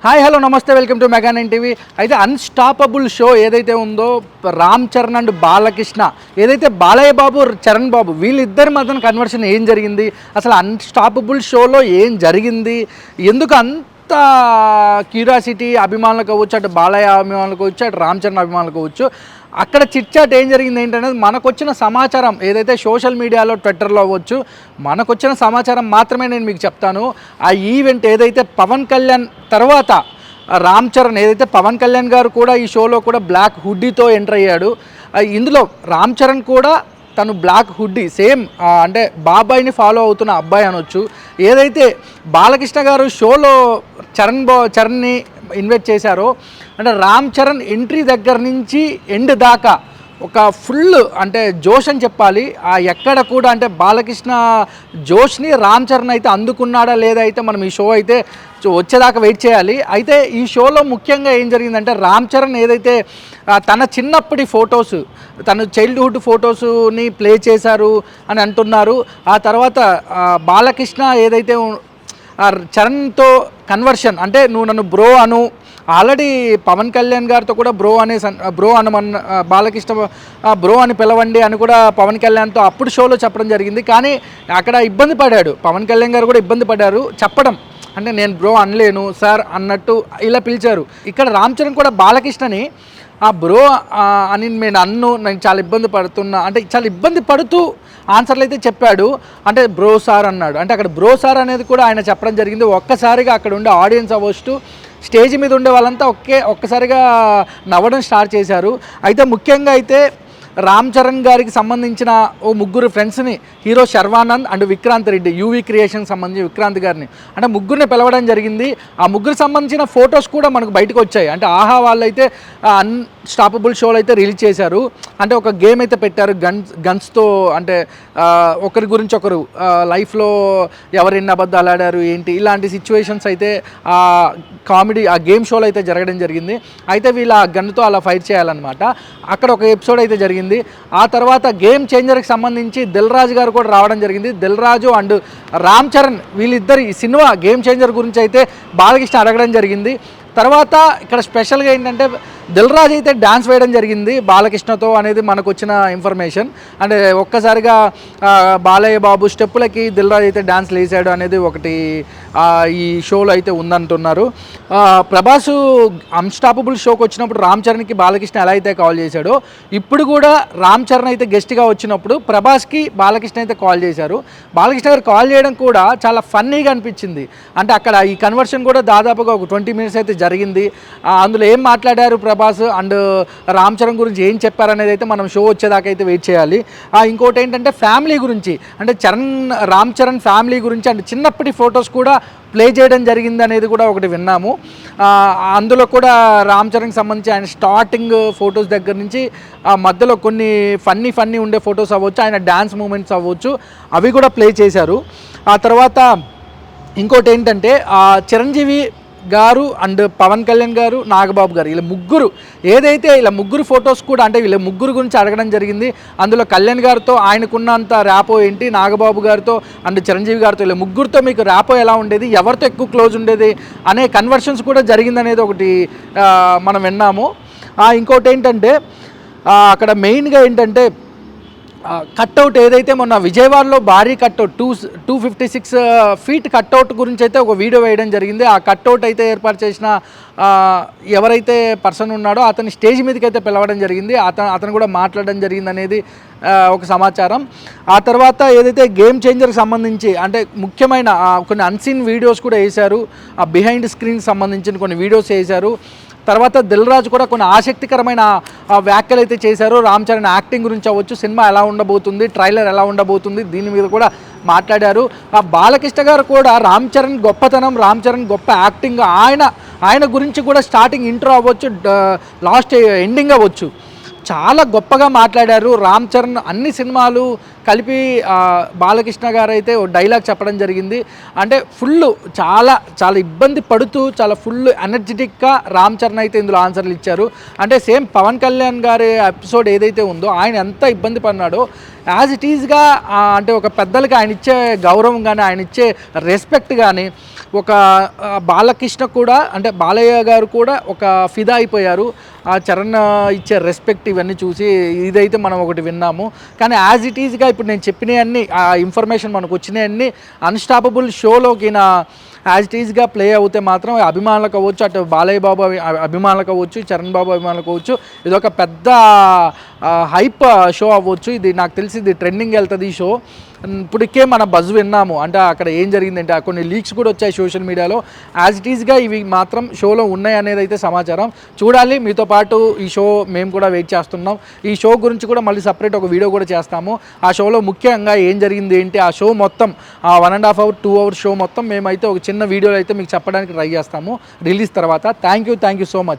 Hi hello నమస్తే welcome to mega nine TV. అయితే unstoppable show ఏదైతే ఉందో రామ్ చరణ్ అండ్ బాలకృష్ణ, ఏదైతే బాలయ్య బాబు చరణ్ బాబు వీళ్ళిద్దరి మధ్యన కన్వర్షన్ ఏం జరిగింది, అసలు అన్స్టాపబుల్ షోలో ఏం జరిగింది, ఎందుకు అంత క్యూరియాసిటీ అభిమానులకు అవ్వచ్చు, అటు బాలయ్య అభిమానులకు అవ్వచ్చు, అటు రామ్ చరణ్ అభిమానులకు అవ్వచ్చు, అక్కడ చిట్చాట్ ఏం జరిగింది ఏంటనేది మనకు వచ్చిన సమాచారం ఏదైతే సోషల్ మీడియాలో ట్విట్టర్లో అవ్వచ్చు మనకు వచ్చిన సమాచారం మాత్రమే నేను మీకు చెప్తాను. ఆ ఈవెంట్ ఏదైతే పవన్ కళ్యాణ్ తర్వాత రామ్ చరణ్, ఏదైతే పవన్ కళ్యాణ్ గారు కూడా ఈ షోలో కూడా బ్లాక్ హుడ్డీతో ఎంటర్ అయ్యాడు. ఇందులో రామ్ చరణ్ కూడా తను బ్లాక్ హుడ్డీ సేమ్ అంటే బాబాయ్ని ఫాలో అవుతున్న అబ్బాయి అనొచ్చు. ఏదైతే బాలకృష్ణ గారు షోలో చరణ్ని ఇన్వైట్ చేశారో, అంటే రామ్ చరణ్ ఎంట్రీ దగ్గర నుంచి ఎండ్ దాకా ఒక ఫుల్ అంటే జోష్ అని చెప్పాలి. ఎక్కడ కూడా అంటే బాలకృష్ణ జోష్ని రామ్ చరణ్ అయితే అందుకున్నాడా లేదా అయితే మనం ఈ షో అయితే వచ్చేదాకా వెయిట్ చేయాలి. అయితే ఈ షోలో ముఖ్యంగా ఏం జరిగిందంటే రామ్ చరణ్ ఏదైతే తన చిన్నప్పటి ఫొటోస్, తన చైల్డ్హుడ్ ఫొటోస్ని ప్లే చేశారు అని అంటున్నారు. ఆ తర్వాత బాలకృష్ణ ఏదైతే చరణ్తో కన్వర్షన్, అంటే నువ్వు నన్ను బ్రో అను, ఆల్రెడీ పవన్ కళ్యాణ్ గారితో కూడా బ్రో అనమన్న బాలకృష్ణ బ్రో అని పిలవండి అని కూడా పవన్ కళ్యాణ్తో అప్పుడు షోలో చెప్పడం జరిగింది. కానీ అక్కడ ఇబ్బంది పడ్డాడు, పవన్ కళ్యాణ్ గారు కూడా ఇబ్బంది పడ్డారు చెప్పడం, అంటే నేను బ్రో అనలేను సార్ అన్నట్టు ఇలా పిలిచారు. ఇక్కడ రామ్ చరణ్ కూడా బాలకృష్ణని బ్రో అని నేను చాలా ఇబ్బంది పడుతున్నా అంటే చాలా ఇబ్బంది పడుతూ ఆన్సర్లు అయితే చెప్పాడు. అంటే బ్రో సార్ అన్నాడు, అంటే అక్కడ బ్రో సార్ అనేది కూడా ఆయన చెప్పడం జరిగింది. ఒక్కసారిగా అక్కడ ఉండే ఆడియన్స్ అవ్వచ్చు, స్టేజ్ మీద ఉండే వాళ్ళంతా ఒక్కసారిగా నవ్వడం స్టార్ట్ చేశారు. అయితే ముఖ్యంగా అయితే రామ్ చరణ్ గారికి సంబంధించిన ఓ ముగ్గురు ఫ్రెండ్స్ని, hero Sharwanand and Vikrant Reddy, UV creation సంబంధించి విక్రాంత్ గారిని, అంటే ముగ్గురిని పిలవడం జరిగింది. ఆ ముగ్గురు సంబంధించిన ఫొటోస్ కూడా మనకు బయటకు వచ్చాయి. అంటే ఆహా వాళ్ళైతే అన్స్టాపబుల్ షోలు అయితే రిలీజ్ చేశారు. అంటే ఒక గేమ్ అయితే పెట్టారు గన్స్తో, అంటే ఒకరి గురించి ఒకరు లైఫ్లో ఎవరెన్ని అబద్ధాలు ఆడారు ఏంటి ఇలాంటి సిచ్యువేషన్స్ అయితే కామెడీ ఆ గేమ్ షోలో అయితే జరగడం జరిగింది. అయితే వీళ్ళ గన్తో అలా ఫైట్ చేయాలన్నమాట. అక్కడ ఒక ఎపిసోడ్ అయితే జరిగింది. ఆ తర్వాత గేమ్ చేంజర్కి సంబంధించి దిల్ రాజు గారు కూడా రావడం జరిగింది. దిల్ రాజు అండ్ రామ్ చరణ్ వీళ్ళిద్దరు ఈ సినిమా గేమ్ చేంజర్ గురించి అయితే బాలకృష్ణ అడగడం జరిగింది. తర్వాత ఇక్కడ స్పెషల్గా ఏంటంటే దిల్ రాజు అయితే డ్యాన్స్ వేయడం జరిగింది బాలకృష్ణతో అనేది మనకు వచ్చిన ఇన్ఫర్మేషన్. అంటే ఒక్కసారిగా బాలయ్య బాబు స్టెప్పులకి దిల్ రాజు అయితే డ్యాన్స్ వేసాడు అనేది ఒకటి ఈ షోలో అయితే ఉందంటున్నారు. ప్రభాస్ అన్స్టాపబుల్ షోకి వచ్చినప్పుడు రామ్ చరణ్కి బాలకృష్ణ ఎలా అయితే కాల్ చేశాడో, ఇప్పుడు కూడా రామ్ చరణ్ అయితే గెస్ట్గా వచ్చినప్పుడు ప్రభాస్కి బాలకృష్ణ అయితే కాల్ చేశారు. బాలకృష్ణ గారు కాల్ చేయడం కూడా చాలా ఫన్నీగా అనిపించింది. అంటే అక్కడ ఈ కన్వర్షన్ కూడా దాదాపుగా ఒక 20 మినిట్స్ అయితే జరిగింది. అందులో ఏం మాట్లాడారు ప్రభాస్ అండ్ రామ్ చరణ్ గురించి ఏం చెప్పారనేది అయితే మనం షో వచ్చేదాకా అయితే వెయిట్ చేయాలి. ఇంకోటి ఏంటంటే ఫ్యామిలీ గురించి, అంటే రామ్ చరణ్ ఫ్యామిలీ గురించి అంటే చిన్నప్పటి ఫొటోస్ కూడా ప్లే చేయడం జరిగింది అనేది కూడా ఒకటి విన్నాము. అందులో కూడా రామ్ చరణ్కి సంబంధించి ఆయన స్టార్టింగ్ ఫొటోస్ దగ్గర నుంచి మధ్యలో కొన్ని ఫన్నీ ఉండే ఫొటోస్ అవ్వచ్చు, ఆయన డ్యాన్స్ మూమెంట్స్ అవ్వచ్చు, అవి కూడా ప్లే చేశారు. ఆ తర్వాత ఇంకోటి ఏంటంటే చిరంజీవి గారు అండ్ పవన్ కళ్యాణ్ గారు, నాగబాబు గారు, వీళ్ళ ముగ్గురు ఏదైతే ఇలా ముగ్గురు ఫొటోస్ కూడా అంటే వీళ్ళ ముగ్గురు గురించి అడగడం జరిగింది. అందులో కళ్యాణ్ గారితో ఆయనకున్నంత ర్యాపో ఏంటి, నాగబాబు గారితో అండ్ చిరంజీవి గారితో, ఇలా ముగ్గురితో మీకు ర్యాపో ఎలా ఉండేది, ఎవరితో ఎక్కువ క్లోజ్ ఉండేది అనే కన్వర్షన్స్ కూడా జరిగిందనేది ఒకటి మనం విన్నాము. ఇంకోటి ఏంటంటే అక్కడ మెయిన్గా ఏంటంటే కట్అవుట్ ఏదైతే మొన్న విజయవాడలో భారీ కట్అవుట్ 256 ఫీట్ కట్అవుట్ గురించి అయితే ఒక వీడియో వేయడం జరిగింది. ఆ కట్అవుట్ అయితే ఏర్పాటు చేసిన ఎవరైతే పర్సన్ ఉన్నాడో అతని స్టేజ్ మీదకి అయితే పిలవడం జరిగింది. అతను కూడా మాట్లాడడం జరిగింది అనేది ఒక సమాచారం. ఆ తర్వాత ఏదైతే గేమ్ చేంజర్కి సంబంధించి అంటే ముఖ్యమైన కొన్ని అన్సీన్ వీడియోస్ కూడా వేశారు, బిహైండ్ స్క్రీన్ సంబంధించిన కొన్ని వీడియోస్ వేశారు. తర్వాత దిల్ రాజు కూడా కొన్ని ఆసక్తికరమైన వ్యాఖ్యలు అయితే చేశారు. రామ్ చరణ్ యాక్టింగ్ గురించి అవ్వచ్చు, సినిమా ఎలా ఉండబోతుంది, ట్రైలర్ ఎలా ఉండబోతుంది, దీని మీద కూడా మాట్లాడారు. బాలకృష్ణ గారు కూడా రామ్ చరణ్ గొప్పతనం, రామ్ చరణ్ గొప్ప యాక్టింగ్, ఆయన గురించి కూడా స్టార్టింగ్ ఇంట్రో అవ్వచ్చు, లాస్ట్ ఎండింగ్ అవ్వచ్చు, చాలా గొప్పగా మాట్లాడారు. రామ్ చరణ్ అన్ని సినిమాలు కలిపి బాలకృష్ణ గారు అయితే ఓ డైలాగ్ చెప్పడం జరిగింది. అంటే చాలా చాలా ఇబ్బంది పడుతూ చాలా ఫుల్ ఎనర్జెటిక్గా రామ్ చరణ్ అయితే ఇందులో ఆన్సర్లు ఇచ్చారు. అంటే సేమ్ పవన్ కళ్యాణ్ గారి ఎపిసోడ్ ఏదైతే ఉందో ఆయన ఎంత ఇబ్బంది పడినాడో యాజ్ ఇట్ ఈజ్గా అంటే ఒక పెద్దలకి ఆయన ఇచ్చే గౌరవం కానీ ఆయన ఇచ్చే రెస్పెక్ట్ కానీ ఒక బాలకృష్ణ కూడా అంటే బాలయ్య గారు కూడా ఒక ఫిదా అయిపోయారు ఆ చరణ్ ఇచ్చే రెస్పెక్ట్ ఇవన్నీ చూసి. ఇదైతే మనం ఒకటి విన్నాము. కానీ యాజ్ ఇట్ ఈజ్గా ఇప్పుడు నేను చెప్పినవన్నీ ఆ ఇన్ఫర్మేషన్ మనకు వచ్చినవన్నీ అన్స్టాపబుల్ షోలోకి యాజ్ ఇట్ ఈజ్గా ప్లే అవుతే మాత్రం అభిమానులకు అవ్వచ్చు, అటు బాలయ్య బాబు అభిమానులకు అవ్వచ్చు, చరణ్ బాబు అభిమానులకు అవ్వచ్చు, ఇదొక పెద్ద హైప్ షో అవ్వచ్చు. ఇది నాకు తెలిసి ఇది ట్రెండింగ్ వెళ్తుంది ఈ షో. ఇప్పటికే మన బజ్ విన్నాము. అంటే అక్కడ ఏం జరిగిందంటే కొన్ని లీక్స్ కూడా వచ్చాయి సోషల్ మీడియాలో. యాజ్ ఇట్ ఈజ్గా ఇవి మాత్రం షోలో ఉన్నాయి అనేది అయితే సమాచారం. చూడాలి. మీతో పాటు ఈ షో మేము కూడా వెయిట్ చేస్తున్నాం. ఈ షో గురించి కూడా మళ్ళీ సపరేట్ ఒక వీడియో కూడా చేస్తాము. ఆ షోలో ముఖ్యంగా ఏం జరిగింది ఏంటి, ఆ షో మొత్తం ఆ 1.5 hour 2 hours షో మొత్తం మేమైతే ఒక చిన్న వీడియోలో అయితే మీకు చెప్పడానికి ట్రై చేస్తాము రిలీజ్ తర్వాత. Thank you so much.